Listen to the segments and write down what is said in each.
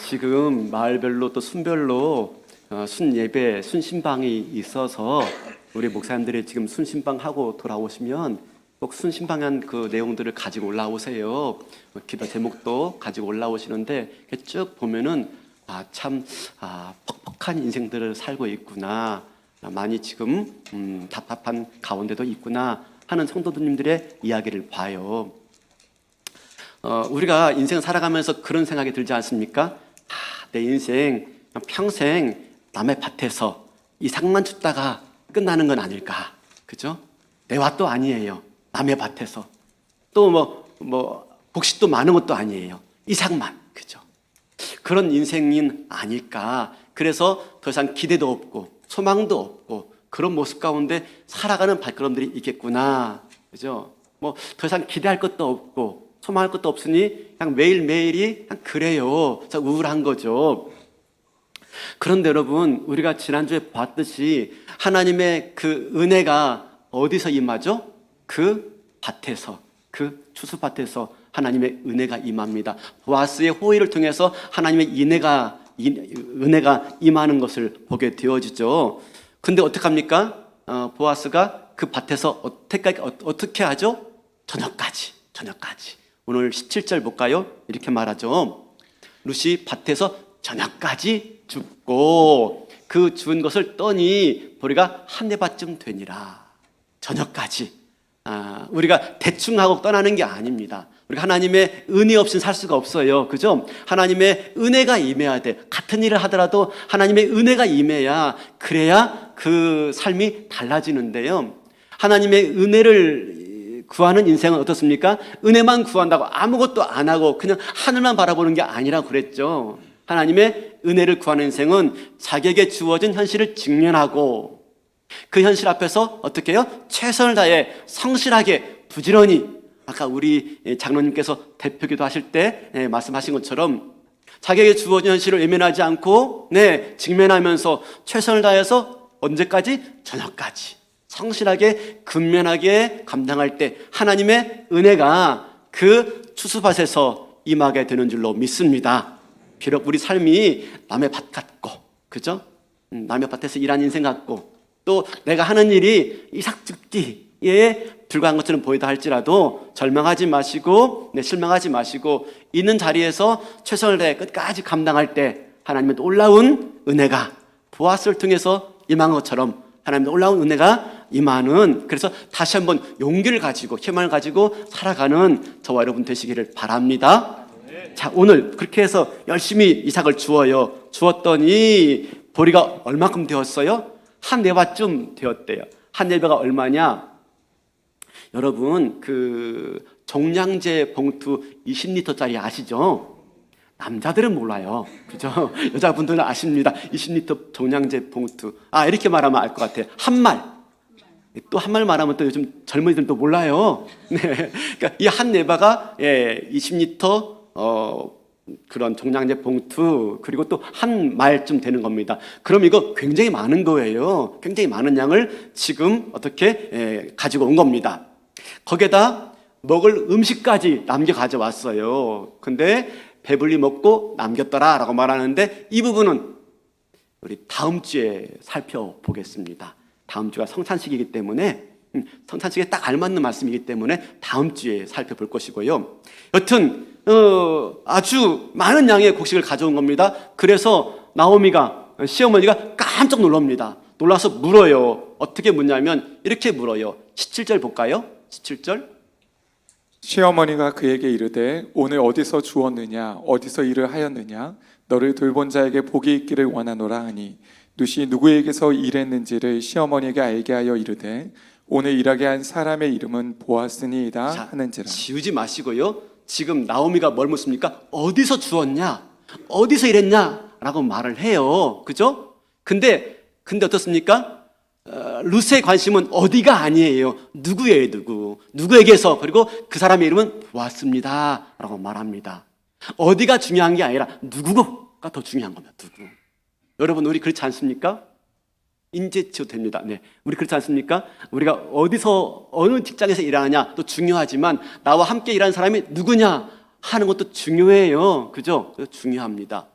지금 마을별로 또 순별로 순예배, 순신방이 있어서 우리 목사님들이 지금 순신방하고 돌아오시면 꼭 순신방한 그 내용들을 가지고 올라오세요. 기도 제목도 가지고 올라오시는데 쭉 보면은 참 퍽퍽한 인생들을 살고 있구나, 많이 지금 답답한 가운데도 있구나 하는 성도님들의 이야기를 봐요. 우리가 인생 살아가면서 그런 생각이 들지 않습니까? 내 인생 평생 남의 밭에서 이삭만 줍다가 끝나는 건 아닐까, 그죠? 내 밭도 아니에요. 남의 밭에서 또 복식도 많은 것도 아니에요. 이삭만, 그죠? 그런 인생인 아닐까. 그래서 더 이상 기대도 없고 소망도 없고 그런 모습 가운데 살아가는 발걸음들이 있겠구나, 그죠? 더 이상 기대할 것도 없고 소망할 것도 없으니 그냥 매일매일이 그냥 그래요. 우울한 거죠. 그런데 여러분, 우리가 지난주에 봤듯이 하나님의 그 은혜가 어디서 임하죠? 그 밭에서, 그 추수밭에서 하나님의 은혜가 임합니다. 보아스의 호의를 통해서 하나님의 은혜가 임하는 것을 보게 되어지죠. 근데 어떡합니까? 보아스가 그 밭에서 어떻게 하죠? 저녁까지. 오늘 17절 볼까요? 이렇게 말하죠. 룻이 밭에서 저녁까지 줍고 그 준 것을 떠니 보리가 한 네밭쯤 되니라. 저녁까지. 우리가 대충 하고 떠나는 게 아닙니다. 우리가 하나님의 은혜 없이는 살 수가 없어요, 그죠? 하나님의 은혜가 임해야 돼. 같은 일을 하더라도 하나님의 은혜가 임해야, 그래야 그 삶이 달라지는데요. 하나님의 은혜를 구하는 인생은 어떻습니까? 은혜만 구한다고 아무것도 안 하고 그냥 하늘만 바라보는 게 아니라고 그랬죠. 하나님의 은혜를 구하는 인생은 자기에게 주어진 현실을 직면하고 그 현실 앞에서 어떻게 해요? 최선을 다해 성실하게 부지런히, 아까 우리 장로님께서 대표기도 하실 때 말씀하신 것처럼 자기에게 주어진 현실을 외면하지 않고 직면하면서 최선을 다해서 언제까지? 저녁까지 성실하게 근면하게 감당할 때 하나님의 은혜가 그 추수밭에서 임하게 되는 줄로 믿습니다. 비록 우리 삶이 남의 밭 같고, 그죠? 남의 밭에서 일하는 인생 같고, 또 내가 하는 일이 이삭줍기에 불과한 것처럼 보이다 할지라도 절망하지 마시고 실망하지 마시고 있는 자리에서 최선을 다해 끝까지 감당할 때 하나님의 놀라운 은혜가 보아스를 통해서 임한 것처럼 하나님의 놀라운 은혜가 임하는, 그래서 다시 한번 용기를 가지고 희망을 가지고 살아가는 저와 여러분 되시기를 바랍니다. 자, 오늘 그렇게 해서 열심히 이삭을 주었더니 보리가 얼마큼 되었어요? 한 네밭쯤 되었대요. 한 네배가 얼마냐? 여러분, 그 종량제 봉투 20리터짜리 아시죠? 남자들은 몰라요, 그죠? 여자분들은 아십니다. 20리터 종량제 봉투. 이렇게 말하면 알 것 같아요. 한 말. 또 한 말 말하면 또 요즘 젊은이들은 또 몰라요. 그러니까 이 한 네바가 20리터 그런 종량제 봉투, 그리고 또 한 말쯤 되는 겁니다. 그럼 이거 굉장히 많은 거예요. 굉장히 많은 양을 지금 어떻게 가지고 온 겁니다. 거기에다 먹을 음식까지 남겨 가져왔어요. 근데 배불리 먹고 남겼더라라고 말하는데 이 부분은 우리 다음 주에 살펴보겠습니다. 다음 주가 성찬식이기 때문에, 성찬식에 딱 알맞는 말씀이기 때문에 다음 주에 살펴볼 것이고요. 여튼 아주 많은 양의 곡식을 가져온 겁니다. 그래서 나오미가, 시어머니가 깜짝 놀랍니다. 놀라서 물어요. 어떻게 묻냐면 이렇게 물어요. 17절 볼까요? 17절. 시어머니가 그에게 이르되 오늘 어디서 주었느냐, 어디서 일을 하였느냐, 너를 돌본 자에게 복이 있기를 원하노라 하니 룻이 누구에게서 일했는지를 시어머니에게 알게 하여 이르되 오늘 일하게 한 사람의 이름은 보아스니이다 하는지라. 지우지 마시고요. 지금 나오미가 뭘 묻습니까? 어디서 주었냐? 어디서 일했냐? 라고 말을 해요. 그죠? 근데 어떻습니까? 룻의 관심은 어디가 아니에요. 누구예요, 누구. 누구에게서, 그리고 그 사람의 이름은 보았습니다 라고 말합니다. 어디가 중요한 게 아니라 누구가 더 중요한 겁니다. 누구. 여러분, 우리 그렇지 않습니까? 인재 지도 됩니다. 우리 그렇지 않습니까? 우리가 어디서 어느 직장에서 일하느냐 또 중요하지만 나와 함께 일하는 사람이 누구냐, 하는 것도 중요해요. 그죠? 중요합니다.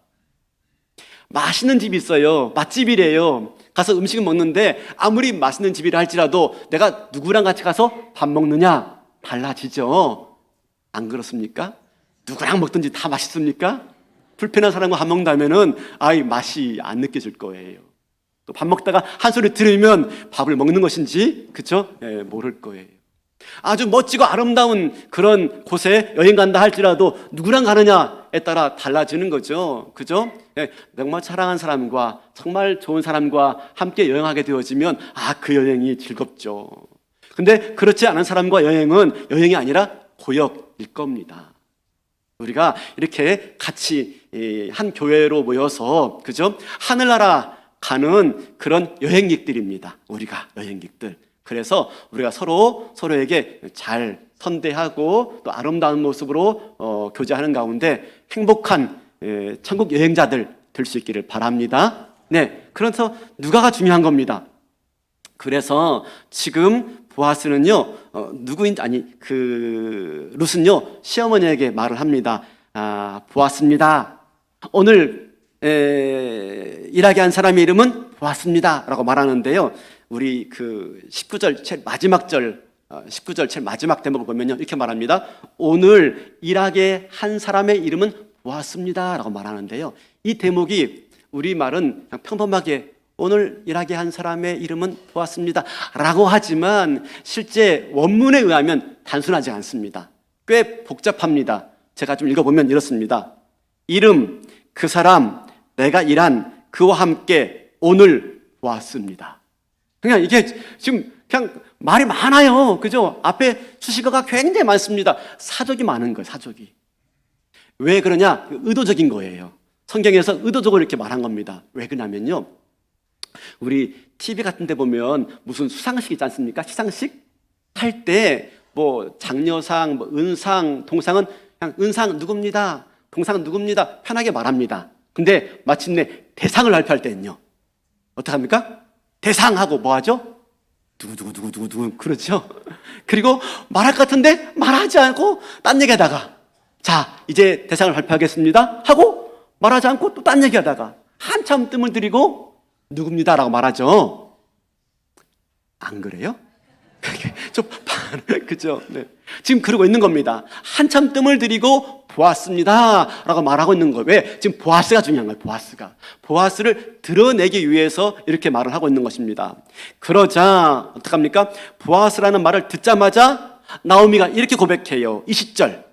맛있는 집이 있어요. 맛집이래요. 가서 음식을 먹는데 아무리 맛있는 집이라 할지라도 내가 누구랑 같이 가서 밥 먹느냐 달라지죠. 안 그렇습니까? 누구랑 먹든지 다 맛있습니까? 불편한 사람과 밥 먹는다면은 맛이 안 느껴질 거예요. 또 밥 먹다가 한 소리 들으면 밥을 먹는 것인지 그죠? 모를 거예요. 아주 멋지고 아름다운 그런 곳에 여행 간다 할지라도 누구랑 가느냐에 따라 달라지는 거죠. 그죠? 정말 사랑하는 사람과 정말 좋은 사람과 함께 여행하게 되어지면 그 여행이 즐겁죠. 근데 그렇지 않은 사람과 여행은 여행이 아니라 고역일 겁니다. 우리가 이렇게 같이 한 교회로 모여서 그죠? 하늘나라 가는 그런 여행객들입니다. 우리가 여행객들. 그래서 우리가 서로에게 잘 선대하고 또 아름다운 모습으로 교제하는 가운데 행복한 천국 여행자들 될 수 있기를 바랍니다. 네, 그래서 누가가 중요한 겁니다. 그래서 지금 보아스는요, 룻은요 시어머니에게 말을 합니다. 보았습니다. 오늘 일하게 한 사람의 이름은 보았습니다라고 말하는데요. 우리 19절 제일 마지막 절 19절 제일 마지막 대목을 보면요 이렇게 말합니다. 오늘 일하게 한 사람의 이름은 보았습니다라고 말하는데요. 이 대목이 우리말은 그냥 평범하게 오늘 일하게 한 사람의 이름은 보았습니다라고 하지만 실제 원문에 의하면 단순하지 않습니다. 꽤 복잡합니다. 제가 좀 읽어보면 이렇습니다. 이름, 그 사람, 내가 일한 그와 함께 오늘 보았습니다. 그냥 이게 지금 그냥 말이 많아요. 그죠? 앞에 수식어가 굉장히 많습니다. 사족이 많은 거예요, 사족이. 왜 그러냐? 의도적인 거예요. 성경에서 의도적으로 이렇게 말한 겁니다. 왜 그러냐면요. 우리 TV 같은 데 보면 무슨 수상식 있지 않습니까? 시상식? 할 때 뭐 장려상, 뭐 은상, 동상은 그냥 은상 누굽니다. 동상 누굽니다. 편하게 말합니다. 근데 마침내 대상을 발표할 때는요. 어떡합니까? 대상하고 뭐 하죠? 누구 그렇죠? 그리고 말할 것 같은데 말하지 않고 딴 얘기하다가 자 이제 대상을 발표하겠습니다 하고 말하지 않고 또 딴 얘기하다가 한참 뜸을 들이고 누굽니다라고 말하죠. 안 그래요? 그죠? 네. 지금 그러고 있는 겁니다. 한참 뜸을 들이고 보았습니다라고 말하고 있는 거예요. 왜? 지금 보아스가 중요한 거예요. 보아스를 드러내기 위해서 이렇게 말을 하고 있는 것입니다. 그러자 어떡합니까? 보아스라는 말을 듣자마자 나오미가 이렇게 고백해요. 20절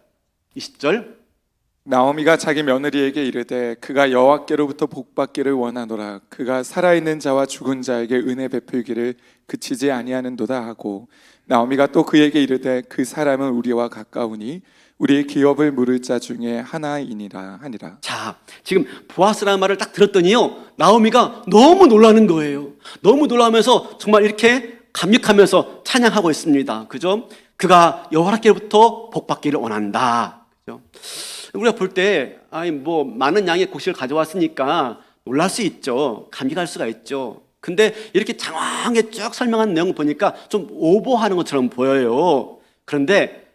나오미가 자기 며느리에게 이르되 그가 여호와께로부터 복받기를 원하노라. 그가 살아있는 자와 죽은 자에게 은혜 베풀기를 그치지 아니하는도다 하고 나오미가 또 그에게 이르되 그 사람은 우리와 가까우니 우리의 기업을 물을 자 중에 하나이니라 하니라. 자, 지금 보아스라는 말을 딱 들었더니요 나오미가 너무 놀라는 거예요. 너무 놀라면서 정말 이렇게 감격하면서 찬양하고 있습니다. 그죠? 그가 여호와께로부터 복받기를 원한다. 그죠? 우리가 볼 때 뭐 많은 양의 곡식을 가져왔으니까 놀랄 수 있죠. 감격할 수가 있죠. 근데 이렇게 장황하게 쭉 설명한 내용을 보니까 좀 오버하는 것처럼 보여요. 그런데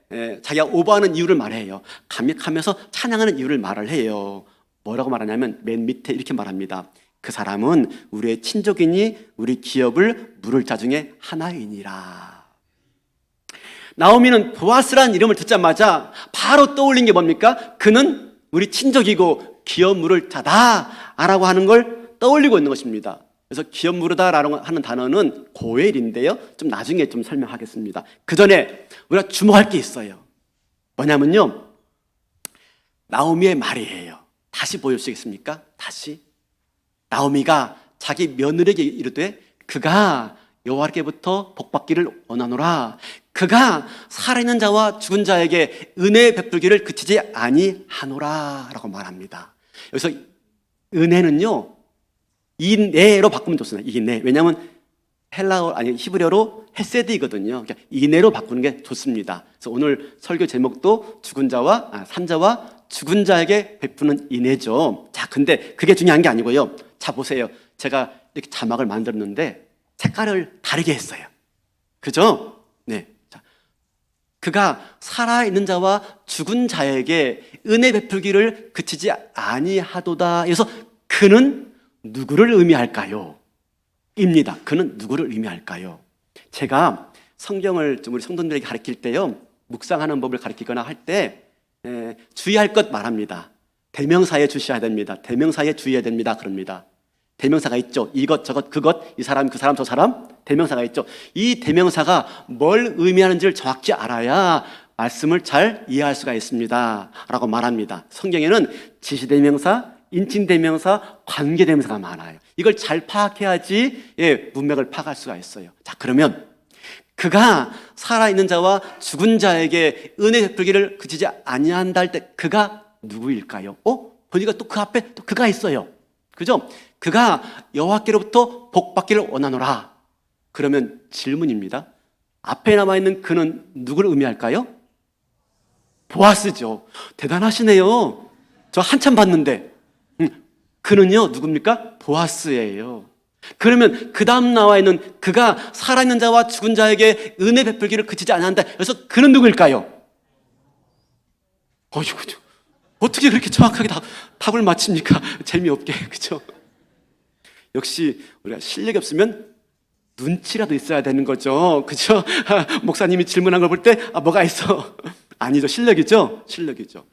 자기가 오버하는 이유를 말해요. 감격하면서 찬양하는 이유를 말을 해요. 뭐라고 말하냐면 맨 밑에 이렇게 말합니다. 그 사람은 우리의 친족이니 우리 기업을 물을 자 중에 하나이니라. 나오미는 보아스라는 이름을 듣자마자 바로 떠올린 게 뭡니까? 그는 우리 친족이고 기업 물을 자다라고 하는 걸 떠올리고 있는 것입니다. 그래서 기업 물으다라고 하는 단어는 고엘인데요. 좀 나중에 좀 설명하겠습니다. 그 전에 우리가 주목할 게 있어요. 뭐냐면요. 나오미의 말이에요. 다시 보여주시겠습니까? 다시. 나오미가 자기 며느리에게 이르되 그가 여호와께로부터 복받기를 원하노라. 그가 살아있는 자와 죽은 자에게 은혜 베풀기를 그치지 아니하노라 라고 말합니다. 여기서 은혜는요 이내로 바꾸면 좋습니다. 이내. 왜냐하면 헬라어 아니 히브리어로 헤세드이거든요. 그러니까 이내로 바꾸는 게 좋습니다. 그래서 오늘 설교 제목도 산자와 죽은 자에게 베푸는 인애죠. 자, 근데 그게 중요한 게 아니고요. 자, 보세요. 제가 이렇게 자막을 만들었는데 색깔을 다르게 했어요. 그죠? 네. 자, 그가 살아있는 자와 죽은 자에게 은혜 베풀기를 그치지 아니하도다. 그래서 그는 누구를 의미할까요? 입니다. 그는 누구를 의미할까요? 제가 성경을 좀 우리 성도들에게 가르칠 때요, 묵상하는 법을 가르치거나 할 때 주의할 것 말합니다. 대명사에 주셔야 됩니다. 대명사에 주의해야 됩니다. 그럽니다. 대명사가 있죠. 이것 저것 그것, 이 사람 그 사람 저 사람, 대명사가 있죠. 이 대명사가 뭘 의미하는지를 정확히 알아야 말씀을 잘 이해할 수가 있습니다 라고 말합니다. 성경에는 지시대명사, 인칭대명사, 관계대명사가 많아요. 이걸 잘 파악해야지 문맥을 파악할 수가 있어요. 자, 그러면 그가 살아있는 자와 죽은 자에게 은혜 베풀기를 그치지 아니한다 할 때 그가 누구일까요? 보니까 또 그 앞에 또 그가 있어요. 그죠? 그가 여호와께로부터 복받기를 원하노라. 그러면 질문입니다. 앞에 남아있는 그는 누구를 의미할까요? 보아스죠. 대단하시네요. 저 한참 봤는데. 그는요, 누굽니까? 보아스예요. 그러면 그 다음 나와 있는 그가 살아있는 자와 죽은 자에게 은혜 베풀기를 그치지 않는다. 그래서 그는 누구일까요? 어이구, 어떻게 그렇게 정확하게 답을 맞춥니까? 재미없게, 그죠? 역시 우리가 실력이 없으면 눈치라도 있어야 되는 거죠, 그죠? 목사님이 질문한 걸 볼 때 뭐가 있어? 아니죠, 실력이죠, 실력이죠.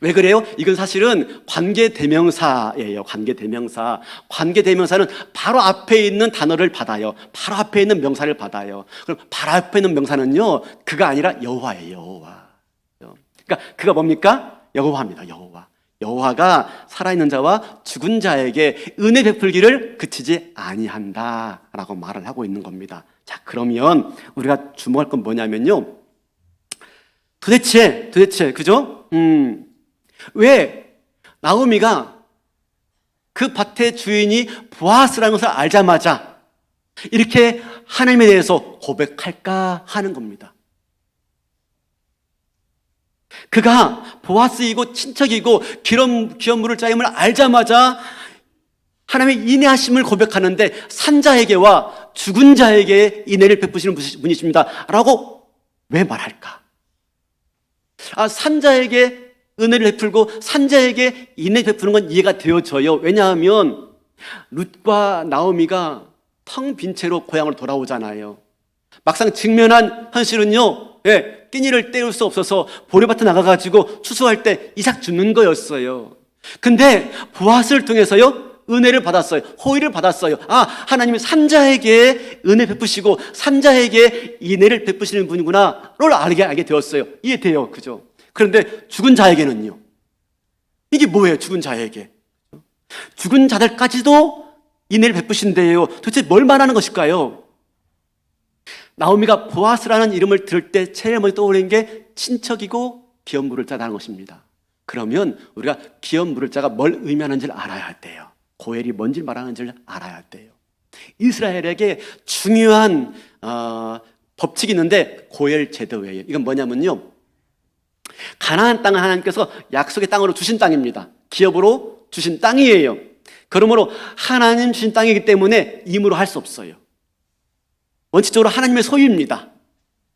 왜 그래요? 이건 사실은 관계대명사예요. 관계대명사. 관계대명사는 바로 앞에 있는 단어를 받아요. 바로 앞에 있는 명사를 받아요. 그럼 바로 앞에 있는 명사는요, 그가 아니라 여호와예요. 여호와. 그러니까 그가 뭡니까? 여호와입니다. 여호와. 여호와가 살아있는 자와 죽은 자에게 은혜 베풀기를 그치지 아니한다라고 말을 하고 있는 겁니다. 자, 그러면 우리가 주목할 건 뭐냐면요, 도대체 그죠? 왜 나오미가 그 밭의 주인이 보아스라는 것을 알자마자 이렇게 하나님에 대해서 고백할까 하는 겁니다. 그가 보아스이고 친척이고 기업물을 짜임을 알자마자 하나님의 인내하심을 고백하는데 산자에게와 죽은 자에게 인내를 베푸시는 분이십니다 라고 왜 말할까? 산자에게 은혜를 베풀고 산자에게 인내 베푸는 건 이해가 되어져요. 왜냐하면 룻과 나오미가 텅 빈 채로 고향으로 돌아오잖아요. 막상 직면한 현실은요, 끼니를 때울 수 없어서 보리밭에 나가가지고 추수할 때 이삭 죽는 거였어요. 근데 보아스를 통해서요, 은혜를 받았어요. 호의를 받았어요. 하나님이 산자에게 은혜 베푸시고 산자에게 인애를 베푸시는 분이구나를 알게 되었어요. 이해돼요, 그죠? 그런데 죽은 자에게는요, 이게 뭐예요? 죽은 자에게 죽은 자들까지도 인애를 베푸신대요. 도대체 뭘 말하는 것일까요? 나오미가 보아스라는 이름을 들을 때 제일 먼저 떠오르는 게 친척이고 기업 물을 자라는 것입니다. 그러면 우리가 기업 물을 자가 뭘 의미하는지를 알아야 돼요. 고엘이 뭔지 말하는지를 알아야 돼요. 이스라엘에게 중요한 법칙이 있는데 고엘 제도예요. 이건 뭐냐면요, 가나안 땅은 하나님께서 약속의 땅으로 주신 땅입니다. 기업으로 주신 땅이에요. 그러므로 하나님 주신 땅이기 때문에 임으로 할 수 없어요. 원칙적으로 하나님의 소유입니다.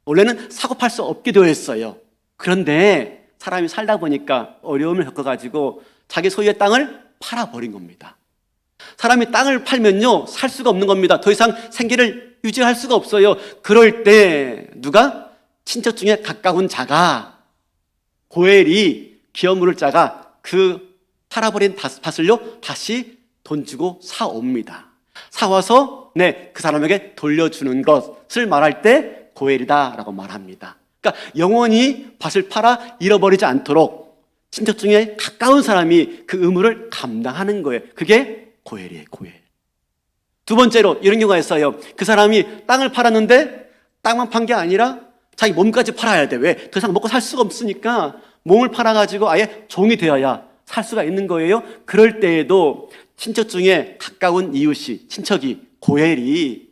원래는 사고 팔 수 없게 되어 있어요. 그런데 사람이 살다 보니까 어려움을 겪어가지고 자기 소유의 땅을 팔아버린 겁니다. 사람이 땅을 팔면요, 살 수가 없는 겁니다. 더 이상 생계를 유지할 수가 없어요. 그럴 때 누가? 친척 중에 가까운 자가, 고엘이 기업 물을 자가 그 팔아버린 밭을요 다시 돈 주고 사옵니다. 사와서 그 사람에게 돌려주는 것을 말할 때 고엘이다라고 말합니다. 그러니까 영원히 밭을 팔아 잃어버리지 않도록 친척 중에 가까운 사람이 그 의무를 감당하는 거예요. 그게 고엘이에요, 고엘. 두 번째로 이런 경우가 있어요. 그 사람이 땅을 팔았는데 땅만 판 게 아니라 자기 몸까지 팔아야 돼. 왜? 더 이상 먹고 살 수가 없으니까 몸을 팔아가지고 아예 종이 되어야 살 수가 있는 거예요. 그럴 때에도 친척 중에 가까운 이웃이, 친척이, 고엘이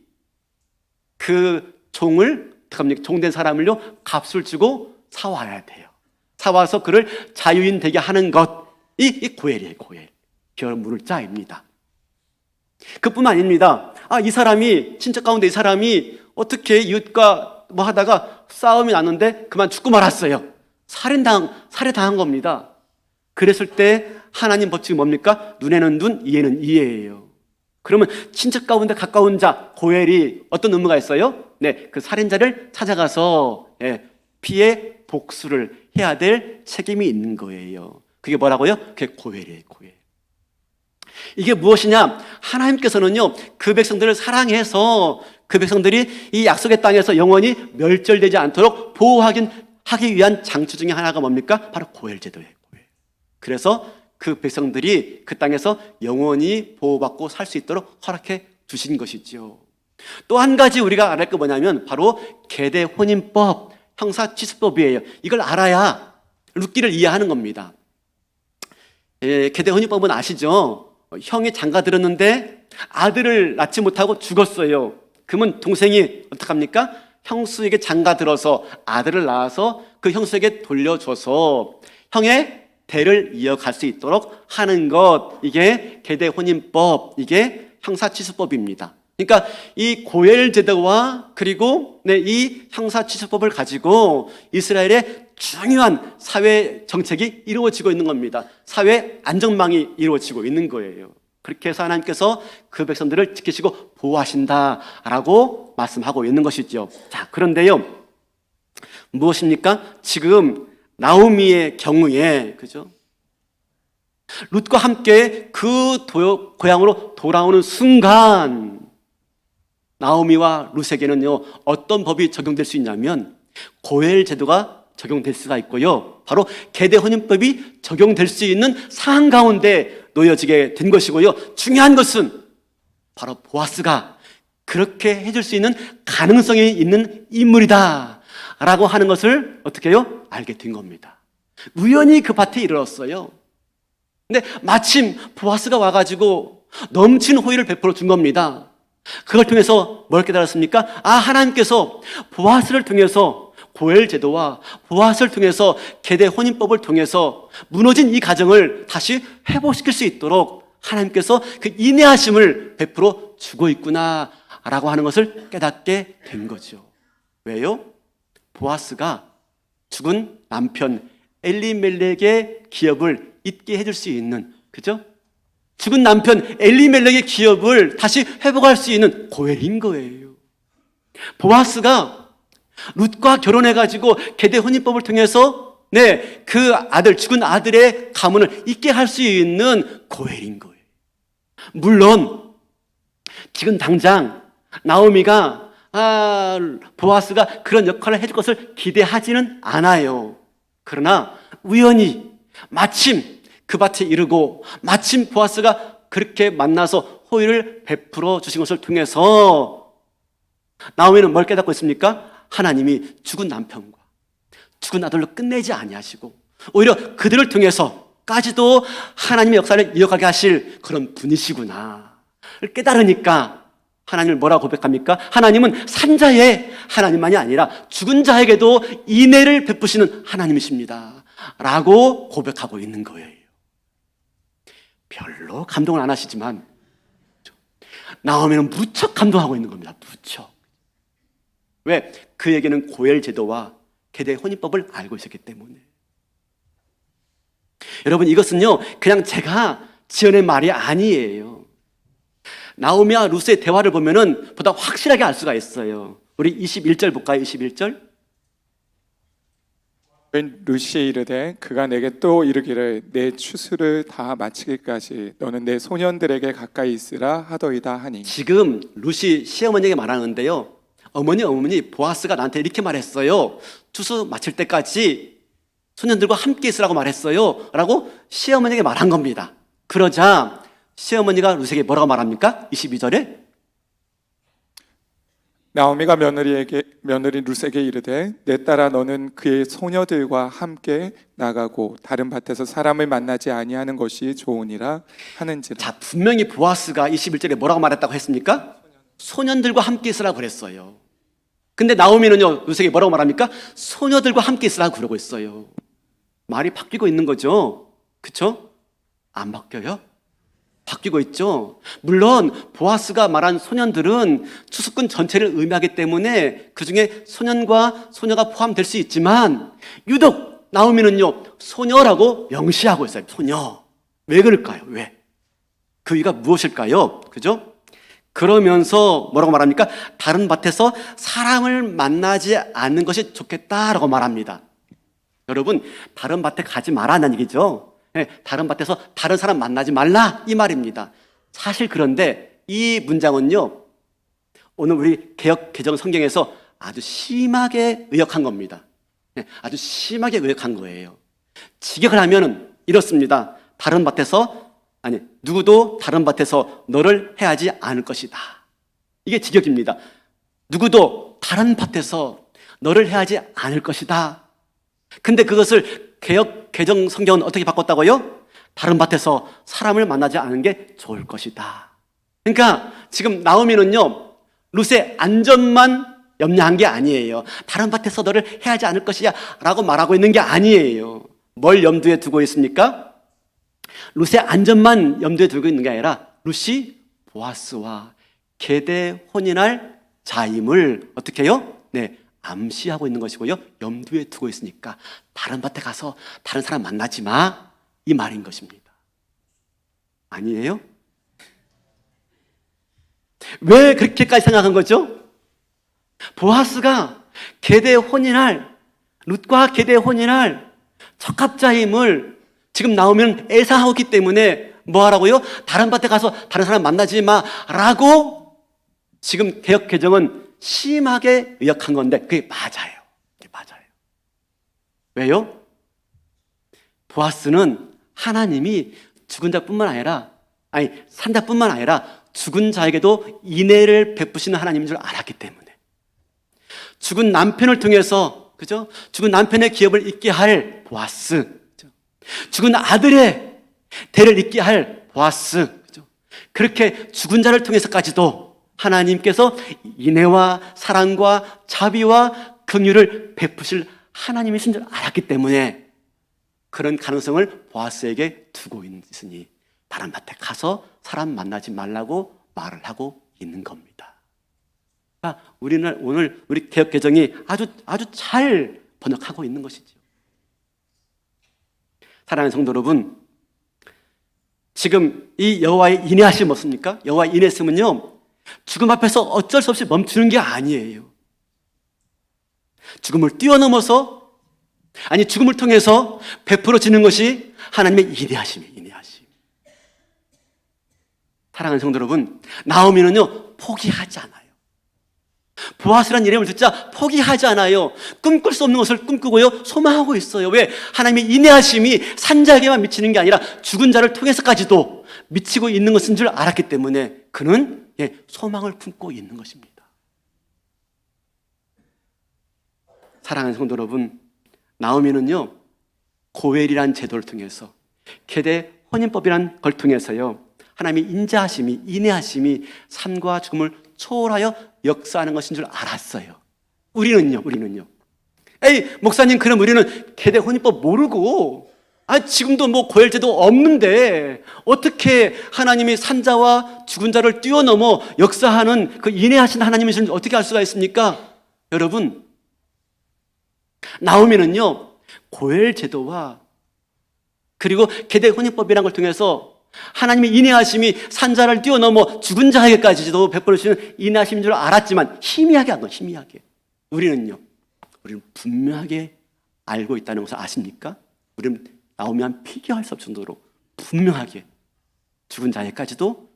그 종을, 종된 사람을요 값을 주고 사와야 돼요. 사와서 그를 자유인 되게 하는 것이 이 고엘이에요. 고엘. 기업 물을 자입니다. 그뿐만 아닙니다. 이 사람이, 친척 가운데 이 사람이 어떻게 이웃과 뭐 하다가 싸움이 났는데 그만 죽고 말았어요. 살해당한 겁니다. 그랬을 때 하나님 법칙이 뭡니까? 눈에는 눈, 이에는 이예요. 그러면 친척 가운데 가까운 자, 고엘이 어떤 의무가 있어요? 네, 그 살인자를 찾아가서 피해 복수를 해야 될 책임이 있는 거예요. 그게 뭐라고요? 그게 고엘이에요, 고엘. 이게 무엇이냐? 하나님께서는요, 그 백성들을 사랑해서 그 백성들이 이 약속의 땅에서 영원히 멸절되지 않도록 보호하기 위한 장치 중에 하나가 뭡니까? 바로 고엘 제도예요, 고엘. 그래서 그 백성들이 그 땅에서 영원히 보호받고 살 수 있도록 허락해 주신 것이죠. 또 한 가지 우리가 알을 게 뭐냐면 바로 계대 혼인법, 형사취수법이에요. 이걸 알아야 룻기를 이해하는 겁니다. 계대 혼인법은 아시죠? 형이 장가 들었는데 아들을 낳지 못하고 죽었어요. 그러면 동생이 어떡합니까? 형수에게 장가 들어서 아들을 낳아서 그 형수에게 돌려줘서 형의 대를 이어갈 수 있도록 하는 것, 이게 계대 혼인법, 이게 형사취수법입니다. 그러니까 이 고엘 제도와 그리고 이 형사취수법을 가지고 이스라엘의 중요한 사회 정책이 이루어지고 있는 겁니다. 사회 안전망이 이루어지고 있는 거예요. 그렇게 해서 하나님께서 그 백성들을 지키시고 보호하신다라고 말씀하고 있는 것이죠. 자, 그런데요, 무엇입니까? 지금 나오미의 경우에, 그죠? 룻과 함께 그 고향으로 돌아오는 순간 나오미와 룻에게는요, 어떤 법이 적용될 수 있냐면 고엘 제도가 적용될 수가 있고요, 바로 계대 혼인법이 적용될 수 있는 상황 가운데 놓여지게 된 것이고요, 중요한 것은 바로 보아스가 그렇게 해줄 수 있는 가능성이 있는 인물이다 라고 하는 것을 어떻게 해요? 알게 된 겁니다. 우연히 그 밭에 이르렀어요. 근데 마침 보아스가 와가지고 넘치는 호의를 베풀어 준 겁니다. 그걸 통해서 뭘 깨달았습니까? 하나님께서 보아스를 통해서 고엘 제도와 보아스를 통해서 계대 혼인법을 통해서 무너진 이 가정을 다시 회복시킬 수 있도록 하나님께서 그 인내하심을 베풀어 주고 있구나 라고 하는 것을 깨닫게 된 거죠. 왜요? 보아스가 죽은 남편 엘리멜렉의 기업을 잊게 해줄 수 있는, 그죠? 죽은 남편 엘리멜렉의 기업을 다시 회복할 수 있는 고엘인 거예요. 보아스가 룻과 결혼해가지고 계대 혼인법을 통해서 그 아들, 죽은 아들의 가문을 잊게 할 수 있는 고엘인 거예요. 물론 지금 당장 나오미가 보아스가 그런 역할을 해줄 것을 기대하지는 않아요. 그러나 우연히 마침 그 밭에 이르고 마침 보아스가 그렇게 만나서 호의를 베풀어 주신 것을 통해서 나오미는 뭘 깨닫고 있습니까? 하나님이 죽은 남편과 죽은 아들로 끝내지 아니하시고 오히려 그들을 통해서까지도 하나님의 역사를 이어가게 하실 그런 분이시구나 깨달으니까 하나님을 뭐라고 고백합니까? 하나님은 산자의 하나님만이 아니라 죽은 자에게도 인애를 베푸시는 하나님이십니다 라고 고백하고 있는 거예요. 별로 감동을 안 하시지만 나오미는 무척 감동하고 있는 겁니다. 무척. 왜? 그에게는 고엘 제도와 계대 혼인법을 알고 있었기 때문에. 여러분, 이것은요 그냥 제가 지어낸 말이 아니에요. 나오미와 룻의 대화를 보면은 보다 확실하게 알 수가 있어요. 우리 21절 볼까요? 21절. 룻이 이르되 그가 내게 또 이르기를 내 추수를 다 마치기까지 너는 내 소년들에게 가까이 있으라 하더이다 하니. 지금 룻이 시어머니에게 말하는데요, 어머니 보아스가 나한테 이렇게 말했어요. 추수 마칠 때까지 소년들과 함께 있으라고 말했어요 라고 시어머니에게 말한 겁니다. 그러자 시어머니가 룻에게 뭐라고 말합니까? 22절에 나오미가 며느리 룻에게 이르되 내 딸아 너는 그의 소녀들과 함께 나가고 다른 밭에서 사람을 만나지 아니하는 것이 좋으니라 하는지라. 자, 분명히 보아스가 21절에 뭐라고 말했다고 했습니까? 소년들과 함께 있으라고 그랬어요. 근데 나오미는요 룻에게 뭐라고 말합니까? 소녀들과 함께 있으라고 그러고 있어요. 말이 바뀌고 있는 거죠. 그렇죠? 안 바뀌어요? 바뀌고 있죠. 물론 보아스가 말한 소년들은 추수꾼 전체를 의미하기 때문에 그중에 소년과 소녀가 포함될 수 있지만 유독 나오미는요 소녀라고 명시하고 있어요. 소녀. 왜 그럴까요? 왜? 그 이유가 무엇일까요? 그죠? 그러면서 뭐라고 말합니까? 다른 밭에서 사람을 만나지 않는 것이 좋겠다라고 말합니다. 여러분, 다른 밭에 가지 말라는 얘기죠. 네, 다른 밭에서 다른 사람 만나지 말라 이 말입니다. 사실 그런데 이 문장은요 오늘 우리 개역 개정 성경에서 아주 심하게 의역한 겁니다. 네, 아주 심하게 의역한 거예요. 직역을 하면은 이렇습니다. 다른 밭에서 누구도 다른 밭에서 너를 해하지 않을 것이다. 이게 직역입니다. 누구도 다른 밭에서 너를 해하지 않을 것이다. 근데 그것을 개역 개정 성경은 어떻게 바꿨다고요? 다른 밭에서 사람을 만나지 않은 게 좋을 것이다. 그러니까 지금 나오미는요 룻의 안전만 염려한 게 아니에요. 다른 밭에서 너를 해하지 않을 것이야 라고 말하고 있는 게 아니에요. 뭘 염두에 두고 있습니까? 룻의 안전만 염두에 두고 있는 게 아니라 룻이 보아스와 계대 혼인할 자임을 어떻게 해요? 네, 암시하고 있는 것이고요. 염두에 두고 있으니까 다른 밭에 가서 다른 사람 만나지 마 이 말인 것입니다. 아니에요? 왜 그렇게까지 생각한 거죠? 보아스가 계대 혼인할 룻과 계대 혼인할 적합자임을 지금 나오면 애사하기 때문에 뭐 하라고요? 다른 밭에 가서 다른 사람 만나지 마라고 지금 개역 개정은 심하게 의역한 건데 그게 맞아요. 그게 맞아요. 왜요? 보아스는 하나님이 죽은 자뿐만 아니라 산 자뿐만 아니라 죽은 자에게도 인애를 베푸시는 하나님인 줄 알았기 때문에 죽은 남편을 통해서 그죠? 죽은 남편의 기업을 잇게 할 보아스, 그죠? 죽은 아들의 대를 잇게 할 보아스, 그죠? 그렇게 죽은 자를 통해서까지도 하나님께서 인애와 사랑과 자비와 긍휼을 베푸실 하나님이신 줄 알았기 때문에 그런 가능성을 보아스에게 두고 있으니 다른 밭에 가서 사람 만나지 말라고 말을 하고 있는 겁니다. 그러니까 우리는 오늘 우리 개역 개정이 아주 잘 번역하고 있는 것이죠. 사랑하는 성도 여러분, 지금 이 여호와의 인애하심이 뭡니까? 여호와의 인애심은요 죽음 앞에서 어쩔 수 없이 멈추는 게 아니에요. 죽음을 뛰어넘어서 죽음을 통해서 베풀어지는 것이 하나님의 인애하심이에요. 인애하심. 사랑하는 성도 여러분, 나오미는요 포기하지 않아요. 보아스라는 이름을 듣자 포기하지 않아요. 꿈꿀 수 없는 것을 꿈꾸고요 소망하고 있어요. 왜? 하나님의 인애하심이 산자에게만 미치는 게 아니라 죽은 자를 통해서까지도 미치고 있는 것인 줄 알았기 때문에 그는 소망을 품고 있는 것입니다. 사랑하는 성도 여러분, 나오미는요 고엘이란 제도를 통해서 계대 혼인법이란 걸 통해서요 하나님의 인자하심이 인애하심이 삶과 죽음을 초월하여 역사하는 것인 줄 알았어요. 우리는요 에이 목사님, 그럼 우리는 계대 혼인법 모르고 지금도 뭐 고엘제도 없는데 어떻게 하나님이 산자와 죽은 자를 뛰어넘어 역사하는 그 인애하신 하나님이신지 어떻게 알 수가 있습니까? 여러분, 나오미는요 고엘제도와 그리고 계대 혼인법이라는 걸 통해서 하나님의 인애하심이 산자를 뛰어넘어 죽은 자에게까지도 베풀어주시는 인애하심인 줄 알았지만 희미하게 한 건 희미하게. 우리는 분명하게 알고 있다는 것을 아십니까? 우리는 나오면 비교할 수 없을 정도로 분명하게 죽은 자에게까지도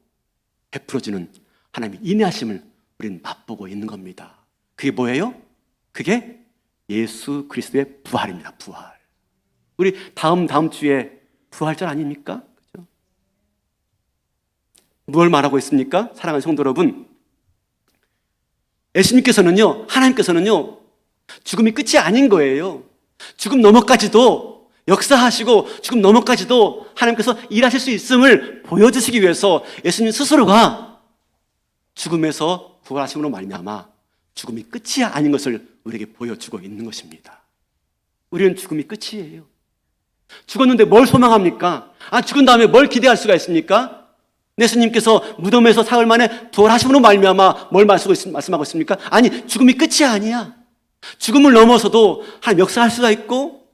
베풀어주는 하나님의 인애하심을 우리는 맛보고 있는 겁니다. 그게 뭐예요? 그게 예수 그리스도의 부활입니다. 부활. 우리 다음 주에 부활절 아닙니까? 그죠? 뭘 말하고 있습니까? 사랑하는 성도 여러분, 예수님께서는요 하나님께서는요 죽음이 끝이 아닌 거예요. 죽음 너머까지도 역사하시고 죽음 너머까지도 하나님께서 일하실 수 있음을 보여주시기 위해서 예수님 스스로가 죽음에서 부활하심으로 말미암아 죽음이 끝이 아닌 것을 우리에게 보여주고 있는 것입니다. 우리는 죽음이 끝이에요. 죽었는데 뭘 소망합니까? 죽은 다음에 뭘 기대할 수가 있습니까? 예수님께서 무덤에서 사흘 만에 부활하심으로 말미암아 뭘 말씀하고 있습니까? 아니, 죽음이 끝이 아니야. 죽음을 넘어서도 하나님 역사할 수가 있고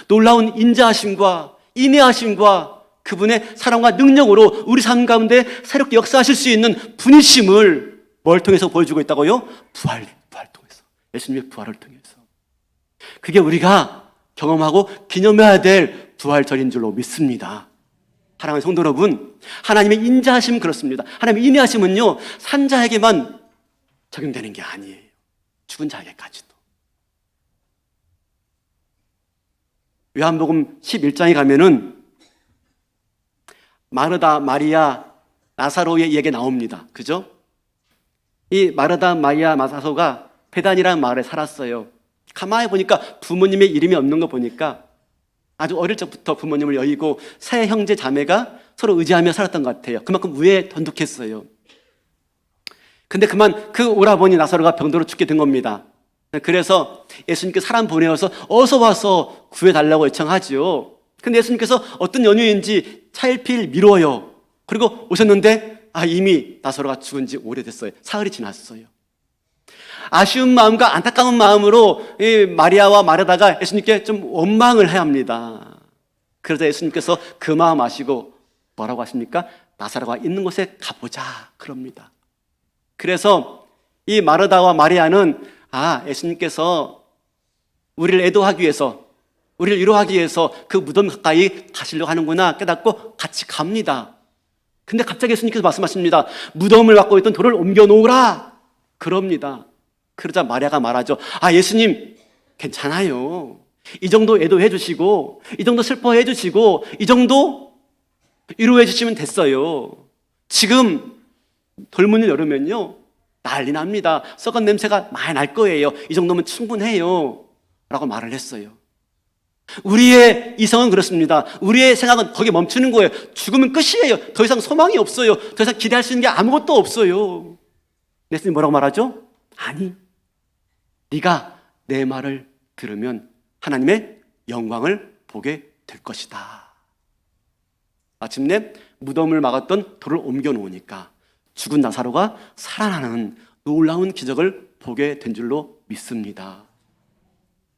놀라운 인자하심과 인애하심과 그분의 사랑과 능력으로 우리 삶 가운데 새롭게 역사하실 수 있는 분이심을 뭘 통해서 보여주고 있다고요? 부활 통해서. 예수님의 부활을 통해서. 그게 우리가 경험하고 기념해야 될 부활절인 줄로 믿습니다. 사랑하는 성도 여러분, 하나님의 인자하심은 그렇습니다. 하나님의 인애하심은요, 산자에게만 적용되는 게 아니에요. 죽은 자에게까지도. 요한복음 11장에 가면은 마르다, 마리아, 나사로의 이야기 나옵니다. 그죠? 이 마르다, 마리아, 나사로가 베단이라는 마을에 살았어요. 가만히 보니까 부모님의 이름이 없는 거 보니까 아주 어릴 적부터 부모님을 여의고 세 형제 자매가 서로 의지하며 살았던 것 같아요. 그만큼 우애에 돈독했어요. 근데 그만 그 오라버니 나사로가 병들어 죽게 된 겁니다. 그래서 예수님께서 사람 보내어서 어서 와서 구해달라고 요청하죠. 근데 예수님께서 어떤 연유인지 차일피일 미뤄요. 그리고 오셨는데 이미 나사로가 죽은 지 오래됐어요. 사흘이 지났어요. 아쉬운 마음과 안타까운 마음으로 이 마리아와 마르다가 예수님께 좀 원망을 해야 합니다. 그러자 예수님께서 그 마음 아시고 뭐라고 하십니까? 나사로가 있는 곳에 가보자 그럽니다. 그래서 이 마르다와 마리아는 예수님께서 우리를 애도하기 위해서, 우리를 위로하기 위해서 그 무덤 가까이 가시려고 하는구나 깨닫고 같이 갑니다. 근데 갑자기 예수님께서 말씀하십니다. 무덤을 막고 있던 돌을 옮겨 놓으라 그럽니다. 그러자 마리아가 말하죠. 예수님 괜찮아요. 이 정도 애도해 주시고 이 정도 슬퍼해 주시고 이 정도 위로해 주시면 됐어요. 지금 돌문을 열으면요 난리 납니다. 썩은 냄새가 많이 날 거예요. 이 정도면 충분해요 라고 말을 했어요. 우리의 이성은 그렇습니다. 우리의 생각은 거기에 멈추는 거예요. 죽으면 끝이에요. 더 이상 소망이 없어요. 더 이상 기대할 수 있는 게 아무것도 없어요. 예수님 뭐라고 말하죠? 아니, 네가 내 말을 들으면 하나님의 영광을 보게 될 것이다. 마침내 무덤을 막았던 돌을 옮겨 놓으니까 죽은 나사로가 살아나는 놀라운 기적을 보게 된 줄로 믿습니다.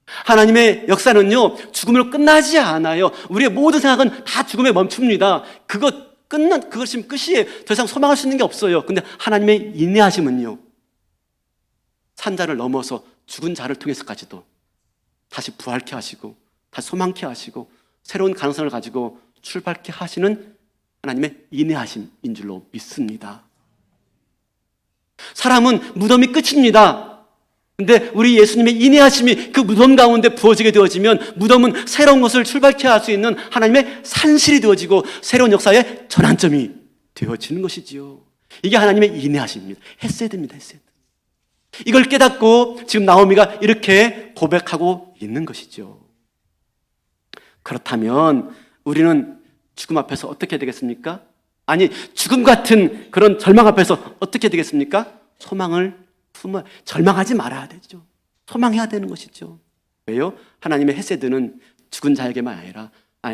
하나님의 역사는요 죽음으로 끝나지 않아요. 우리의 모든 생각은 다 죽음에 멈춥니다. 그것이 끝이에요. 더 이상 소망할 수 있는 게 없어요. 근데 하나님의 인내하심은요 산자를 넘어서 죽은 자를 통해서까지도 다시 부활케 하시고 다시 소망케 하시고 새로운 가능성을 가지고 출발케 하시는 하나님의 인내하심인 줄로 믿습니다. 사람은 무덤이 끝입니다. 근데 우리 예수님의 인내하심이 그 무덤 가운데 부어지게 되어지면 무덤은 새로운 것을 출발케 할 수 있는 하나님의 산실이 되어지고 새로운 역사의 전환점이 되어지는 것이지요. 이게 하나님의 인내하심입니다. 헤세드입니다. 헤세드. 이걸 깨닫고 지금 나오미가 이렇게 고백하고 있는 것이죠. 그렇다면 우리는 죽음 앞에서 어떻게 되겠습니까? 아니, 죽음 같은 그런 절망 앞에서 어떻게 되겠습니까? 소망을 품어 절망하지 말아야 되죠. 소망해야 되는 것이죠. 왜요? 하나님의 헤세드는 죽은 자에게만 아니라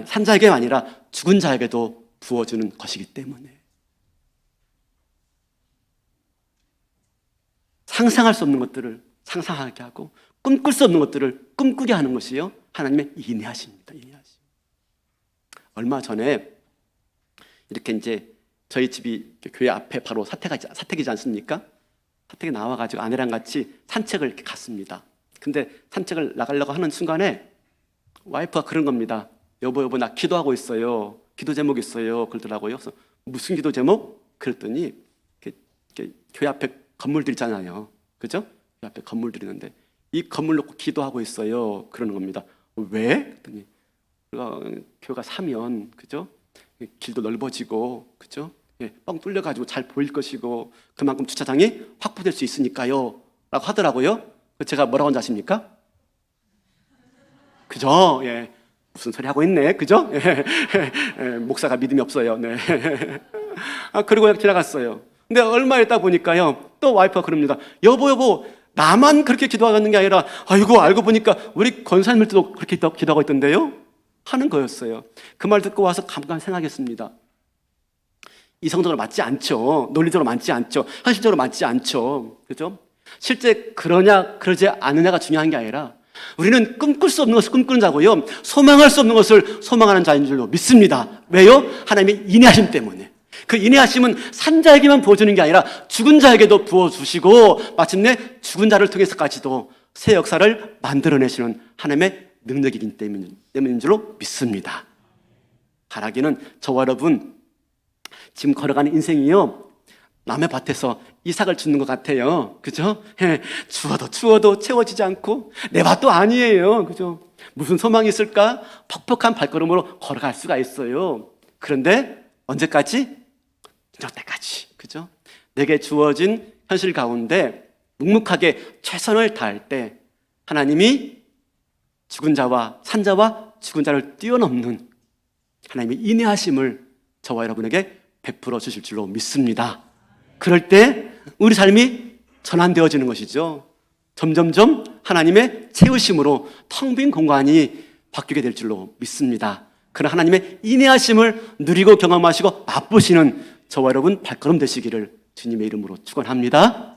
산자에게만 아니라 죽은 자에게도 부어주는 것이기 때문에 상상할 수 없는 것들을 상상하게 하고 꿈꿀 수 없는 것들을 꿈꾸게 하는 것이요 하나님의 인내하십니다. 인내하심. 얼마 전에 이렇게 이제 저희 집이 교회 앞에 바로 사택이지 않습니까? 사택에 나와가지고 아내랑 같이 산책을 이렇게 갔습니다. 근데 산책을 나가려고 하는 순간에 와이프가 그런 겁니다. 여보 나 기도하고 있어요. 기도 제목 있어요. 그러더라고요. 그래서 무슨 기도 제목? 그랬더니 이렇게 교회 앞에 건물들 있잖아요. 그죠? 교회 앞에 건물들이 있는데 이 건물 놓고 기도하고 있어요. 그러는 겁니다. 왜? 그랬더니 교회가 사면 그죠? 길도 넓어지고 그죠? 뻥 뚫려가지고 잘 보일 것이고 그만큼 주차장이 확보될 수 있으니까요 라고 하더라고요. 제가 뭐라고 한지 아십니까? 그죠? 무슨 소리 하고 있네. 그죠? 목사가 믿음이 없어요. 네. 그리고 지나갔어요. 근데 얼마 있다 보니까요 또 와이프가 그럽니다. 여보 나만 그렇게 기도하는 게 아니라 알고 보니까 우리 권사님들도 그렇게 기도하고 있던데요 하는 거였어요. 그 말 듣고 와서 잠깐 생각했습니다. 이성적으로 맞지 않죠. 논리적으로 맞지 않죠. 현실적으로 맞지 않죠. 그죠? 실제 그러냐 그러지 않느냐가 중요한 게 아니라 우리는 꿈꿀 수 없는 것을 꿈꾸는 자고요, 소망할 수 없는 것을 소망하는 자인 줄로 믿습니다. 왜요? 하나님의 인내하심 때문에. 그 인내하심은 산 자에게만 부어주는 게 아니라 죽은 자에게도 부어주시고 마침내 죽은 자를 통해서까지도 새 역사를 만들어내시는 하나님의 능력이기 때문인 줄로 믿습니다. 바라기는 저와 여러분 지금 걸어가는 인생이요, 남의 밭에서 이삭을 주는 것 같아요. 그죠? 주워도 채워지지 않고 내 밭도 아니에요. 그죠? 무슨 소망이 있을까? 퍽퍽한 발걸음으로 걸어갈 수가 있어요. 그런데 언제까지? 저녁 때까지. 그죠? 내게 주어진 현실 가운데 묵묵하게 최선을 다할 때 하나님이 죽은 자와 산 자와 죽은 자를 뛰어넘는 하나님의 인내하심을 저와 여러분에게 베풀어 주실 줄로 믿습니다. 그럴 때 우리 삶이 전환되어지는 것이죠. 점점점 하나님의 채우심으로 텅 빈 공간이 바뀌게 될 줄로 믿습니다. 그런 하나님의 인내하심을 누리고 경험하시고 맛보시는 저와 여러분 발걸음 되시기를 주님의 이름으로 축원합니다.